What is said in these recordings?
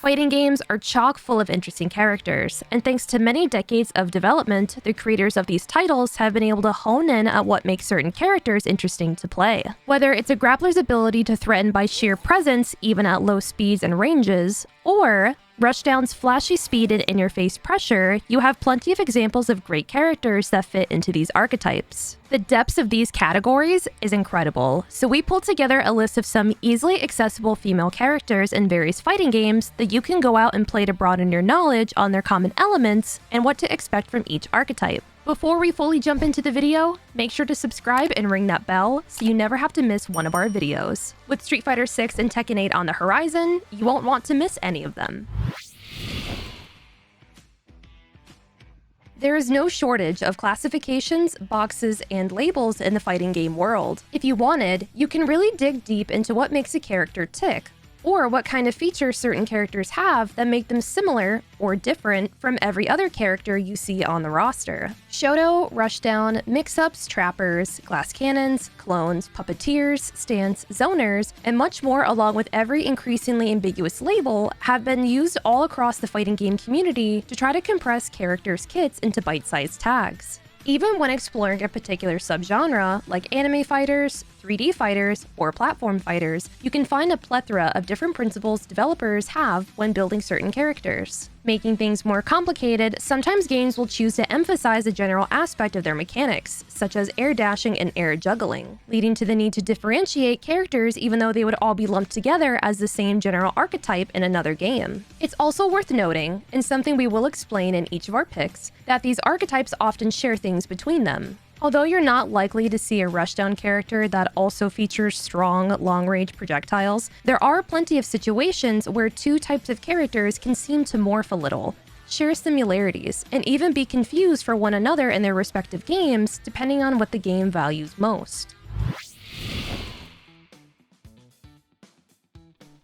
Fighting games are chock full of interesting characters, and thanks to many decades of development, the creators of these titles have been able to hone in at what makes certain characters interesting to play. Whether it's a grappler's ability to threaten by sheer presence even at low speeds and ranges, or Rushdown's flashy speed and in-your-face pressure, you have plenty of examples of great characters that fit into these archetypes. The depths of these categories is incredible, so we pulled together a list of some easily accessible female characters in various fighting games that you can go out and play to broaden your knowledge on their common elements and what to expect from each archetype. Before we fully jump into the video, make sure to subscribe and ring that bell so you never have to miss one of our videos. With Street Fighter 6 and Tekken 8 on the horizon, you won't want to miss any of them. There is no shortage of classifications, boxes, and labels in the fighting game world. If you wanted, you can really dig deep into what makes a character tick, or what kind of features certain characters have that make them similar or different from every other character you see on the roster. Shoto, Rushdown, mix-ups, trappers, glass cannons, clones, puppeteers, stance, zoners, and much more along with every increasingly ambiguous label have been used all across the fighting game community to try to compress characters' kits into bite-sized tags. Even when exploring a particular subgenre, like anime fighters, 3D fighters, or platform fighters, you can find a plethora of different principles developers have when building certain characters. Making things more complicated, sometimes games will choose to emphasize a general aspect of their mechanics, such as air dashing and air juggling, leading to the need to differentiate characters even though they would all be lumped together as the same general archetype in another game. It's also worth noting, and something we will explain in each of our picks, that these archetypes often share things between them. Although you're not likely to see a Rushdown character that also features strong, long-range projectiles, there are plenty of situations where two types of characters can seem to morph a little, share similarities, and even be confused for one another in their respective games, depending on what the game values most.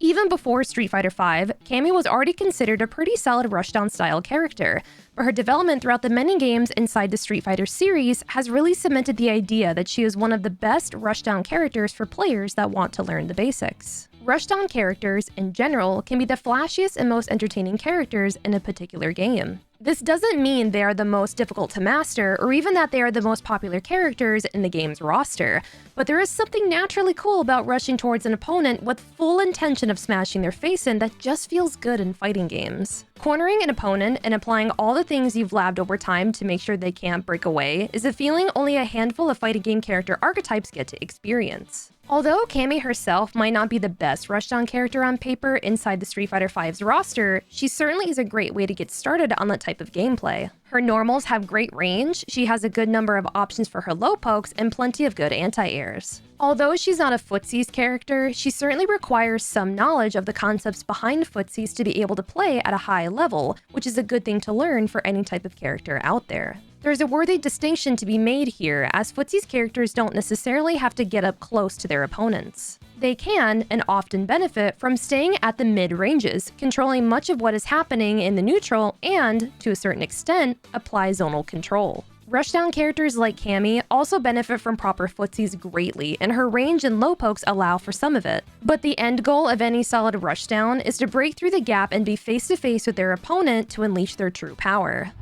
Even before Street Fighter V, Cammy was already considered a pretty solid Rushdown-style character, but her development throughout the many games inside the Street Fighter series has really cemented the idea that she is one of the best Rushdown characters for players that want to learn the basics. Rushdown characters, in general, can be the flashiest and most entertaining characters in a particular game. This doesn't mean they are the most difficult to master, or even that they are the most popular characters in the game's roster, but there is something naturally cool about rushing towards an opponent with full intention of smashing their face in that just feels good in fighting games. Cornering an opponent and applying all the things you've labbed over time to make sure they can't break away is a feeling only a handful of fighting game character archetypes get to experience. Although Cammy herself might not be the best Rushdown character on paper inside the Street Fighter V's roster, she certainly is a great way to get started on that type of gameplay. Her normals have great range, she has a good number of options for her low pokes, and plenty of good anti-airs. Although she's not a footsies character, she certainly requires some knowledge of the concepts behind footsies to be able to play at a high level, which is a good thing to learn for any type of character out there. There's a worthy distinction to be made here, as footsies characters don't necessarily have to get up close to their opponents. They can, and often benefit, from staying at the mid-ranges, controlling much of what is happening in the neutral and, to a certain extent, apply zonal control. Rushdown characters like Cammy also benefit from proper footsies greatly, and her range and low pokes allow for some of it. But the end goal of any solid Rushdown is to break through the gap and be face-to-face with their opponent to unleash their true power.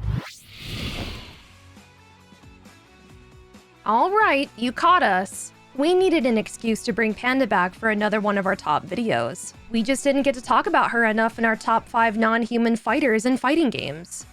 Alright, you caught us! We needed an excuse to bring Panda back for another one of our top videos. We just didn't get to talk about her enough in our top 5 non-human fighters in fighting games.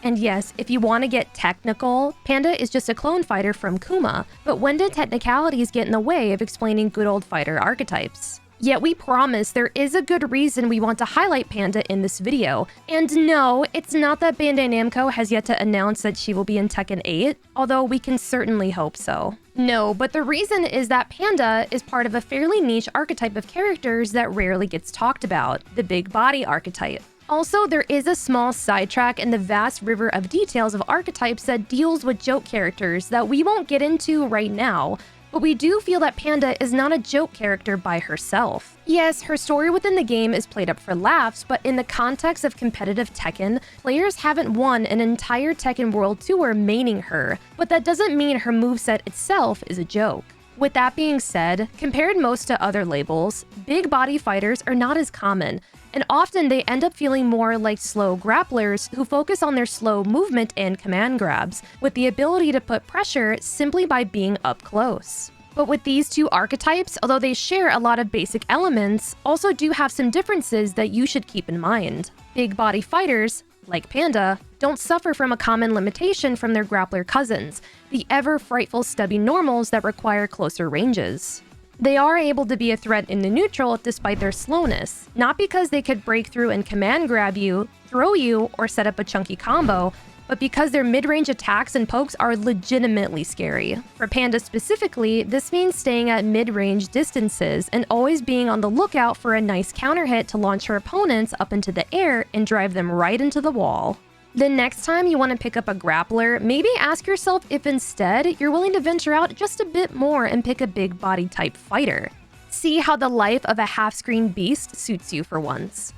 And yes, if you want to get technical, Panda is just a clone fighter from Kuma, but when did technicalities get in the way of explaining good old fighter archetypes? Yet we promise there is a good reason we want to highlight Panda in this video. And no, it's not that Bandai Namco has yet to announce that she will be in Tekken 8, although we can certainly hope so. No, but the reason is that Panda is part of a fairly niche archetype of characters that rarely gets talked about, the big body archetype. Also, there is a small sidetrack in the vast river of details of archetypes that deals with joke characters that we won't get into right now, but we do feel that Panda is not a joke character by herself. Yes, her story within the game is played up for laughs, but in the context of competitive Tekken, players haven't won an entire Tekken World Tour maining her, but that doesn't mean her moveset itself is a joke. With that being said, compared most to other labels, big body fighters are not as common, and often they end up feeling more like slow grapplers who focus on their slow movement and command grabs, with the ability to put pressure simply by being up close. But with these two archetypes, although they share a lot of basic elements, also do have some differences that you should keep in mind. Big body fighters, like Panda, don't suffer from a common limitation from their grappler cousins, the ever-frightful stubby normals that require closer ranges. They are able to be a threat in the neutral despite their slowness, not because they could break through and command grab you, throw you, or set up a chunky combo, but because their mid-range attacks and pokes are legitimately scary. For Panda specifically, this means staying at mid-range distances and always being on the lookout for a nice counter hit to launch her opponents up into the air and drive them right into the wall. The next time you want to pick up a grappler, maybe ask yourself if instead you're willing to venture out just a bit more and pick a big body type fighter. See how the life of a half-screen beast suits you for once.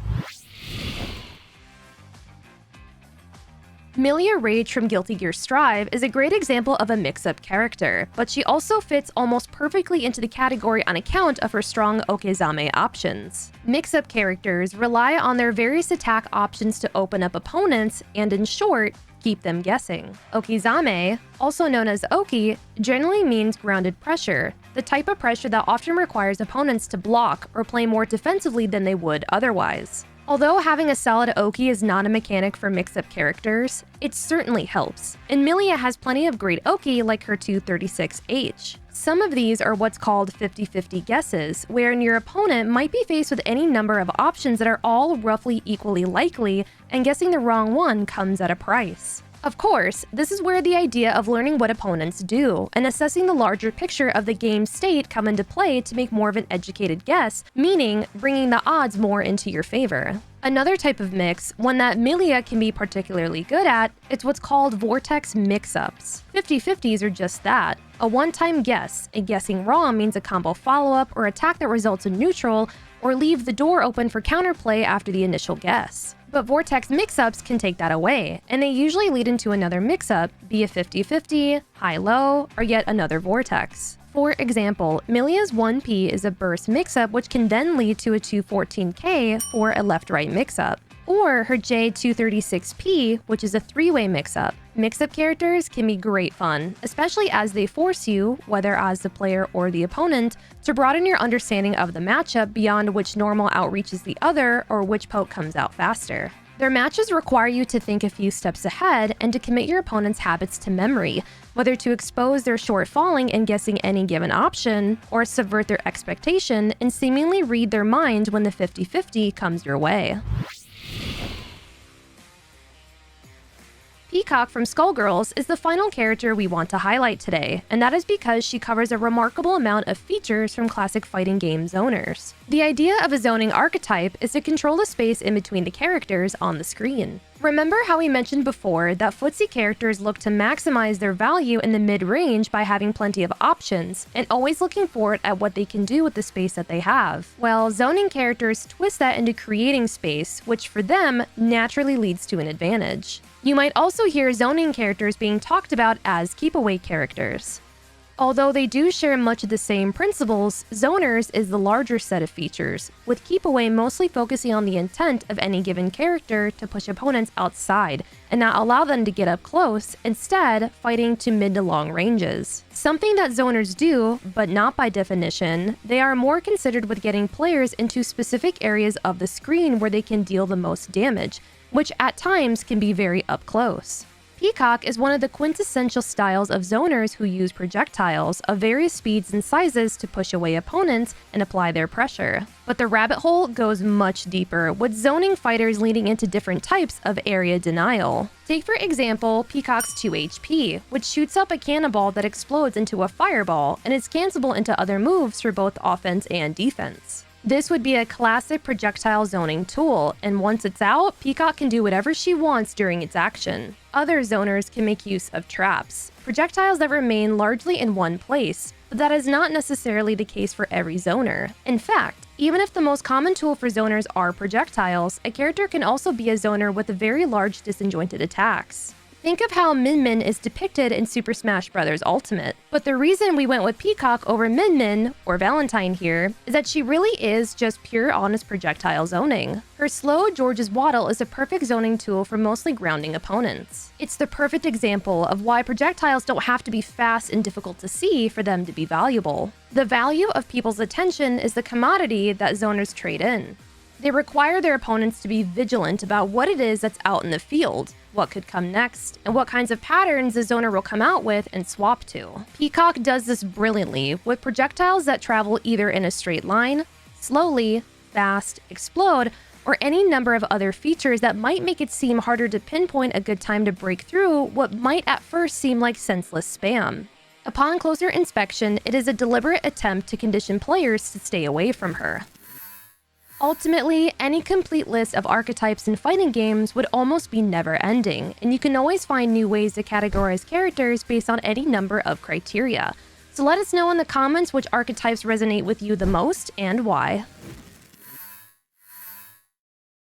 Millia Rage from Guilty Gear Strive is a great example of a mix-up character, but she also fits almost perfectly into the category on account of her strong Okezame options. Mix-up characters rely on their various attack options to open up opponents and, in short, keep them guessing. Okezame, also known as Oki, generally means grounded pressure, the type of pressure that often requires opponents to block or play more defensively than they would otherwise. Although having a solid Oki is not a mechanic for mix-up characters, it certainly helps, and Millia has plenty of great Oki like her 236H. Some of these are what's called 50-50 guesses, wherein your opponent might be faced with any number of options that are all roughly equally likely, and guessing the wrong one comes at a price. Of course, this is where the idea of learning what opponents do and assessing the larger picture of the game's state come into play to make more of an educated guess, meaning bringing the odds more into your favor. Another type of mix, one that Millia can be particularly good at, is what's called vortex mix-ups. 50-50s are just that, a one-time guess, and guessing wrong means a combo follow-up or attack that results in neutral, or leave the door open for counterplay after the initial guess. But vortex mix-ups can take that away, and they usually lead into another mix-up, be a 50-50, high-low, or yet another vortex. For example, Millia's 1P is a burst mix-up which can then lead to a 214K for a left-right mix-up, or her J236P, which is a three-way mix-up. Mix-up characters can be great fun, especially as they force you, whether as the player or the opponent, to broaden your understanding of the matchup beyond which normal outreaches the other or which poke comes out faster. Their matches require you to think a few steps ahead and to commit your opponent's habits to memory, whether to expose their shortfalling in guessing any given option, or subvert their expectation and seemingly read their mind when the 50-50 comes your way. Peacock from Skullgirls is the final character we want to highlight today, and that is because she covers a remarkable amount of features from classic fighting game zoners. The idea of a zoning archetype is to control the space in between the characters on the screen. Remember how we mentioned before that footsie characters look to maximize their value in the mid-range by having plenty of options, and always looking forward at what they can do with the space that they have? Well, zoning characters twist that into creating space, which for them naturally leads to an advantage. You might also hear zoning characters being talked about as keep-away characters. Although they do share much of the same principles, zoners is the larger set of features, with keep-away mostly focusing on the intent of any given character to push opponents outside and not allow them to get up close, instead fighting to mid to long ranges. Something that zoners do, but not by definition, they are more considered with getting players into specific areas of the screen where they can deal the most damage, which at times can be very up close. Peacock is one of the quintessential styles of zoners who use projectiles of various speeds and sizes to push away opponents and apply their pressure. But the rabbit hole goes much deeper, with zoning fighters leading into different types of area denial. Take for example Peacock's 2HP, which shoots up a cannonball that explodes into a fireball and is cancelable into other moves for both offense and defense. This would be a classic projectile zoning tool, and once it's out, Peacock can do whatever she wants during its action. Other zoners can make use of traps, projectiles that remain largely in one place, but that is not necessarily the case for every zoner. In fact, even if the most common tool for zoners are projectiles, a character can also be a zoner with very large disjointed attacks. Think of how Min Min is depicted in Super Smash Bros. Ultimate. But the reason we went with Peacock over Min Min, or Valentine here, is that she really is just pure honest projectile zoning. Her slow George's Waddle is a perfect zoning tool for mostly grounding opponents. It's the perfect example of why projectiles don't have to be fast and difficult to see for them to be valuable. The value of people's attention is the commodity that zoners trade in. They require their opponents to be vigilant about what it is that's out in the field, what could come next, and what kinds of patterns the zoner will come out with and swap to. Peacock does this brilliantly with projectiles that travel either in a straight line, slowly, fast, explode, or any number of other features that might make it seem harder to pinpoint a good time to break through what might at first seem like senseless spam. Upon closer inspection, it is a deliberate attempt to condition players to stay away from her. Ultimately, any complete list of archetypes in fighting games would almost be never-ending, and you can always find new ways to categorize characters based on any number of criteria. So let us know in the comments which archetypes resonate with you the most and why.